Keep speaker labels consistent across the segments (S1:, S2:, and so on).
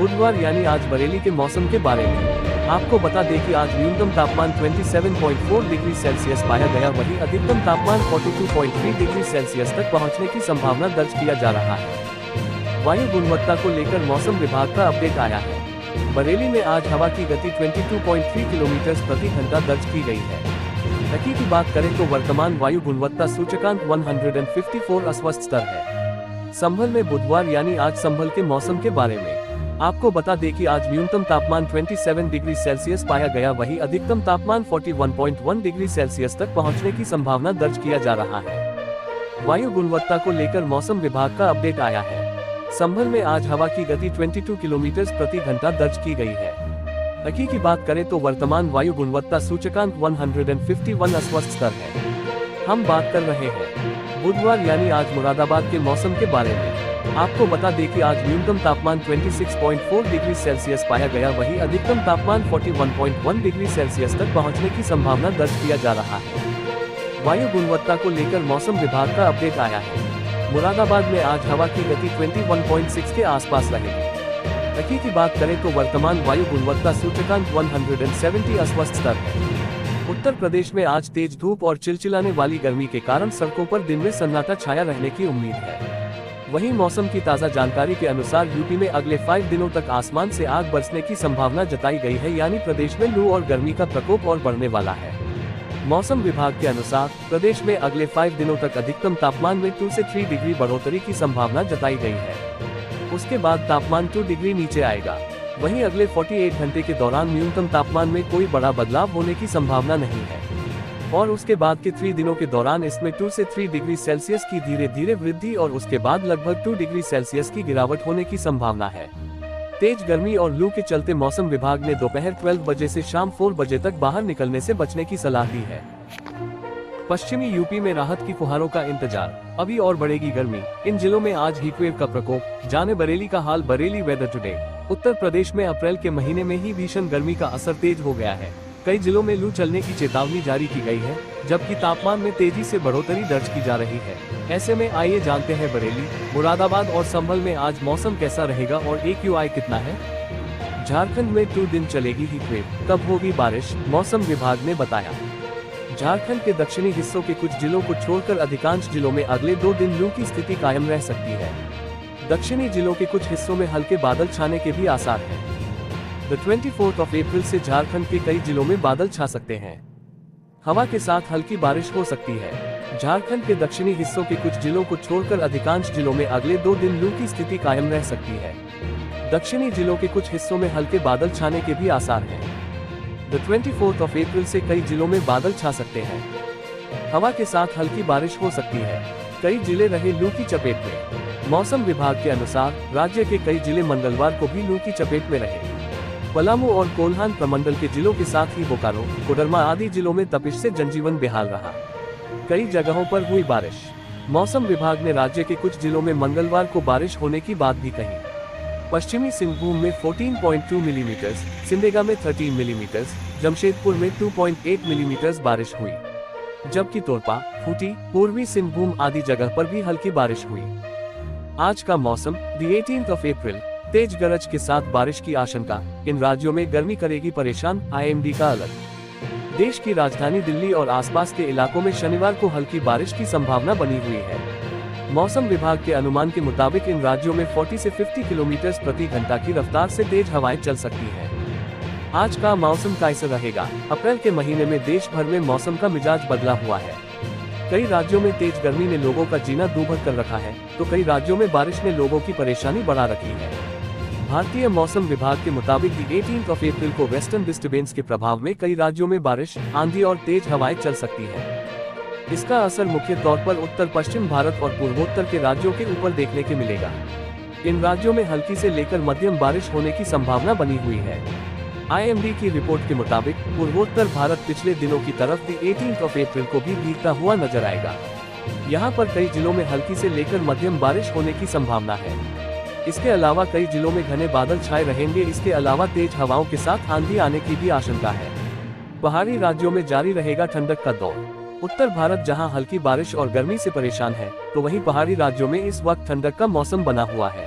S1: बुधवार यानी आज बरेली के मौसम के बारे में आपको बता दें कि आज न्यूनतम तापमान 27.4 डिग्री सेल्सियस पाया गया, वहीं अधिकतम तापमान 42.3 डिग्री सेल्सियस तक पहुंचने की संभावना दर्ज किया जा रहा है। वायु गुणवत्ता को लेकर मौसम विभाग का अपडेट आया है। बरेली में आज हवा की गति 22.3 किलोमीटर प्रति घंटा दर्ज की गई है। नकी की बात करें तो वर्तमान वायु गुणवत्ता सूचकांक 154 अस्वस्थ स्तर है। संभल में बुधवार यानी आज संभल के मौसम के बारे में आपको बता दें कि आज न्यूनतम तापमान 27 डिग्री सेल्सियस पाया गया, वहीं अधिकतम तापमान 41.1 डिग्री सेल्सियस तक पहुंचने की संभावना दर्ज किया जा रहा है। वायु गुणवत्ता को लेकर मौसम विभाग का अपडेट आया है। संभल में आज हवा की गति 22 किलोमीटर प्रति घंटा दर्ज की गई है। नकी की बात करें तो वर्तमान वायु गुणवत्ता सूचकांक 151 अस्वस्थ स्तर है। हम बात कर रहे हैं बुधवार यानी आज मुरादाबाद के मौसम के बारे में आपको बता दें कि आज न्यूनतम तापमान 26.4 डिग्री सेल्सियस पाया गया, वहीं अधिकतम तापमान 41.1 डिग्री सेल्सियस तक पहुंचने की संभावना दर्ज किया जा रहा है। वायु गुणवत्ता को लेकर मौसम विभाग का अपडेट आया है। मुरादाबाद में आज हवा की गति 21.6 के आसपास रहेगी। नकी की बात करें तो वर्तमान वायु गुणवत्ता सूचकांक 170 अस्वस्थ स्तर है। उत्तर प्रदेश में आज तेज धूप और चिलचिलाने वाली गर्मी के कारण सड़कों पर दिन में सन्नाटा छाया रहने की उम्मीद है। वहीं मौसम की ताज़ा जानकारी के अनुसार यूपी में अगले 5 दिनों तक आसमान से आग बरसने की संभावना जताई गई है, यानी प्रदेश में लू और गर्मी का प्रकोप और बढ़ने वाला है। मौसम विभाग के अनुसार प्रदेश में अगले 5 दिनों तक अधिकतम तापमान में 2 से 3 डिग्री बढ़ोतरी की संभावना जताई गई है। उसके बाद तापमान 2 डिग्री नीचे आएगा। वहीं अगले 48 घंटे के दौरान न्यूनतम तापमान में कोई बड़ा बदलाव होने की संभावना नहीं है और उसके बाद के 3 दिनों के दौरान इसमें 2 से 3 डिग्री सेल्सियस की धीरे धीरे वृद्धि और उसके बाद लगभग 2 डिग्री सेल्सियस की गिरावट होने की संभावना है। तेज गर्मी और लू के चलते मौसम विभाग ने दोपहर 12 बजे से शाम 4 बजे तक बाहर निकलने से बचने की सलाह दी है। पश्चिमी यूपी में राहत की फुहारों का इंतजार, अभी और बढ़ेगी गर्मी। इन जिलों में आज हीटवेव का प्रकोप, जाने बरेली का हाल। Bareilly weather today. उत्तर प्रदेश में अप्रैल के महीने में ही भीषण गर्मी का असर तेज हो गया है। कई जिलों में लू चलने की चेतावनी जारी की गई है, जबकि तापमान में तेजी से बढ़ोतरी दर्ज की जा रही है। ऐसे में आइए जानते हैं बरेली, मुरादाबाद और संभल में आज मौसम कैसा रहेगा और AQI कितना है। झारखंड में 2 दिन चलेगी हीटवेव, कब होगी बारिश, मौसम विभाग ने बताया। झारखंड के दक्षिणी हिस्सों के कुछ जिलों को छोड़कर अधिकांश जिलों में अगले 2 दिन लू की स्थिति कायम रह सकती है। दक्षिणी जिलों के कुछ हिस्सों में हल्के बादल छाने के भी आसार हैं। 24 अप्रैल से झारखंड के कई जिलों में बादल छा सकते हैं। हवा के साथ हल्की बारिश हो सकती है। झारखंड के दक्षिणी हिस्सों के कुछ जिलों को छोड़कर अधिकांश जिलों में अगले 2 दिन लू की स्थिति कायम रह सकती है। दक्षिणी जिलों के कुछ हिस्सों में हल्के बादल छाने के भी आसार हैं। 24 अप्रैल से कई जिलों में बादल छा सकते हैं। हवा के साथ हल्की बारिश हो सकती है। कई जिले रहे लू की चपेट में। मौसम विभाग के अनुसार राज्य के कई जिले मंगलवार को भी लू की चपेट में रहे। पलामू और कोल्हान प्रमंडल के जिलों के साथ ही बोकारो, कोडरमा आदि जिलों में तपिश से जनजीवन बेहाल रहा। कई जगहों पर हुई बारिश। मौसम विभाग ने राज्य के कुछ जिलों में मंगलवार को बारिश होने की बात भी कही। पश्चिमी सिंहभूम में 14.2 मिलीमीटर, सिमडेगा में 13 मिलीमीटर, जमशेदपुर में 2.8 मिलीमीटर बारिश हुई, जबकि तोरपा, खूंटी, पूर्वी सिंहभूम आदि जगह पर भी हल्की बारिश हुई। आज का मौसम 18 अप्रैल, तेज गरज के साथ बारिश की आशंका। इन राज्यों में गर्मी करेगी परेशान, IMD का अलर्ट। देश की राजधानी दिल्ली और आसपास के इलाकों में शनिवार को हल्की बारिश की संभावना बनी हुई है। मौसम विभाग के अनुमान के मुताबिक इन राज्यों में 40 से 50 किलोमीटर प्रति घंटा की रफ्तार से तेज हवाएं चल सकती हैं। आज का मौसम कैसा रहेगा। अप्रैल के महीने में देश भर में मौसम का मिजाज बदला हुआ है। कई राज्यों में तेज गर्मी ने लोगों का जीना दूभर कर रखा है, तो कई राज्यों में बारिश ने लोगों की परेशानी बढ़ा रखी है। भारतीय मौसम विभाग के मुताबिक 18 अप्रैल को वेस्टर्न डिस्टर्बेंस के प्रभाव में कई राज्यों में बारिश, आंधी और तेज हवाएं चल सकती है। इसका असर मुख्य तौर पर उत्तर पश्चिम भारत और पूर्वोत्तर के राज्यों के ऊपर देखने को मिलेगा। इन राज्यों में हल्की से लेकर मध्यम बारिश होने की संभावना बनी हुई है। IMD की रिपोर्ट के मुताबिक पूर्वोत्तर भारत पिछले दिनों की तरफ 18 अप्रैल को भी भीगता हुआ नजर आएगा। यहाँ पर कई जिलों में हल्की से लेकर मध्यम बारिश होने की संभावना है। इसके अलावा कई जिलों में घने बादल छाए रहेंगे। इसके अलावा तेज हवाओं के साथ आंधी आने की भी आशंका है। पहाड़ी राज्यों में जारी रहेगा ठंडक का दौर। उत्तर भारत जहां हल्की बारिश और गर्मी से परेशान है, तो वहीं पहाड़ी राज्यों में इस वक्त ठंडक का मौसम बना हुआ है।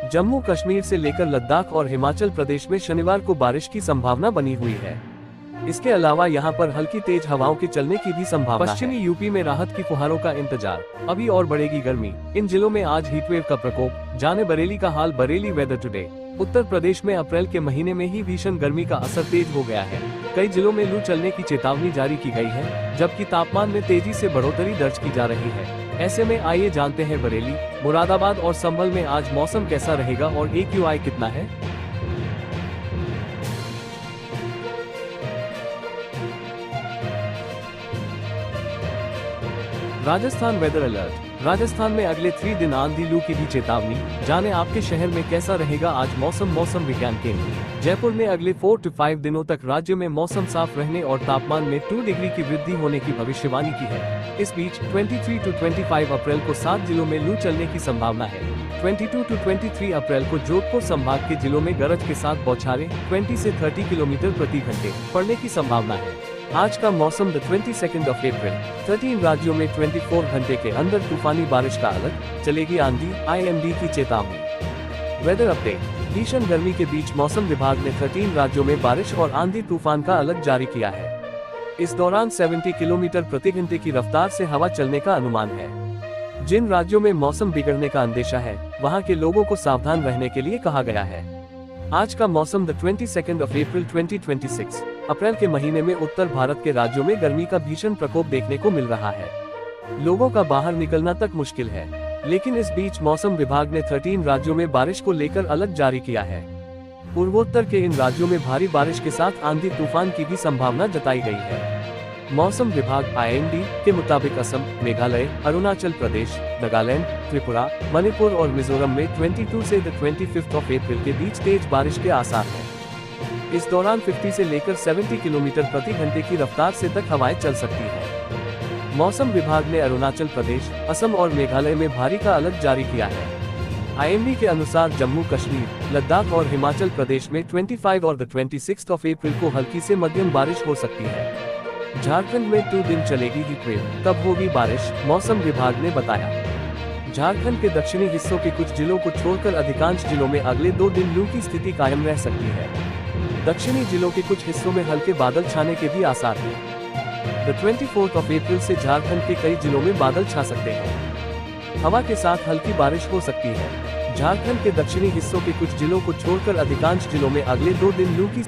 S1: जम्मू कश्मीर से लेकर लद्दाख और हिमाचल प्रदेश में शनिवार को बारिश की संभावना बनी हुई है। इसके अलावा यहां पर हल्की तेज हवाओं के चलने की भी संभावना है। पश्चिमी यूपी में राहत की फुहारों का इंतजार, अभी और बढ़ेगी गर्मी। इन जिलों में आज हीटवेव का प्रकोप, जाने बरेली का हाल। Bareilly weather today. उत्तर प्रदेश में अप्रैल के महीने में ही भीषण गर्मी का असर तेज हो गया है। कई जिलों में लू चलने की चेतावनी जारी की गई है, जबकि तापमान में तेजी से बढ़ोतरी दर्ज की जा रही है। ऐसे में आइए जानते हैं बरेली, मुरादाबाद और संभल में आज मौसम कैसा रहेगा और AQI कितना है। Rajasthan weather alert. राजस्थान में अगले 3 दिन आंधी लू की भी चेतावनी, जाने आपके शहर में कैसा रहेगा आज मौसम। मौसम विज्ञान केंद्र जयपुर ने अगले 4 से 5 दिनों तक राज्य में मौसम साफ रहने और तापमान में 2 डिग्री की वृद्धि होने की भविष्यवाणी की है। इस बीच 23 से 25 अप्रैल को 7 जिलों में लू चलने की संभावना है। 22 से 23 अप्रैल को जोधपुर संभाग के जिलों में गरज के साथ बौछारें 20 से 30 किलोमीटर प्रति घंटे पड़ने की संभावना है। आज का मौसम 22 अप्रैल। 13 राज्यों में 24 घंटे के अंदर तूफानी बारिश का अलर्ट, चलेगी आंधी। IMD की चेतावनी। Weather update. भीषण गर्मी के बीच मौसम विभाग ने 13 राज्यों में बारिश और आंधी तूफान का अलर्ट जारी किया है। इस दौरान 70 किलोमीटर प्रति घंटे की रफ्तार से हवा चलने का अनुमान है। जिन राज्यों में मौसम बिगड़ने का अंदेशा है, वहां के लोगों को सावधान रहने के लिए कहा गया है। आज का मौसम 22 अप्रैल 2026। अप्रैल के महीने में उत्तर भारत के राज्यों में गर्मी का भीषण प्रकोप देखने को मिल रहा है। लोगों का बाहर निकलना तक मुश्किल है, लेकिन इस बीच मौसम विभाग ने 13 राज्यों में बारिश को लेकर अलर्ट जारी किया है। पूर्वोत्तर के इन राज्यों में भारी बारिश के साथ आंधी तूफान की भी संभावना जताई गई है। मौसम विभाग IMD के मुताबिक असम, मेघालय, अरुणाचल प्रदेश, नागालैंड, त्रिपुरा, मणिपुर और मिजोरम में 22 से 25 अप्रैल के बीच तेज बारिश के आसार हैं। इस दौरान 50 से लेकर 70 किलोमीटर प्रति घंटे की रफ्तार से तक हवाएं चल सकती हैं। मौसम विभाग ने अरुणाचल प्रदेश, असम और मेघालय में भारी का अलर्ट जारी किया है। IMD के अनुसार जम्मू कश्मीर, लद्दाख और हिमाचल प्रदेश में 25 और 26 अप्रैल को हल्की से मध्यम बारिश हो सकती है। झारखंड में 2 दिन चलेगी हीटवेव, तब होगी बारिश, मौसम विभाग ने बताया। झारखंड के दक्षिणी हिस्सों के कुछ जिलों को छोड़कर अधिकांश जिलों में अगले 2 दिन लू की स्थिति कायम रह सकती है। दक्षिणी जिलों के कुछ हिस्सों में हल्के बादल छाने के भी आसार हैं। 24 अप्रैल से झारखंड के कई जिलों में बादल छा सकते हैं। हवा के साथ हल्की बारिश हो सकती है। झारखंड के दक्षिणी हिस्सों के कुछ जिलों को छोड़कर अधिकांश जिलों में अगले 2 दिन लू की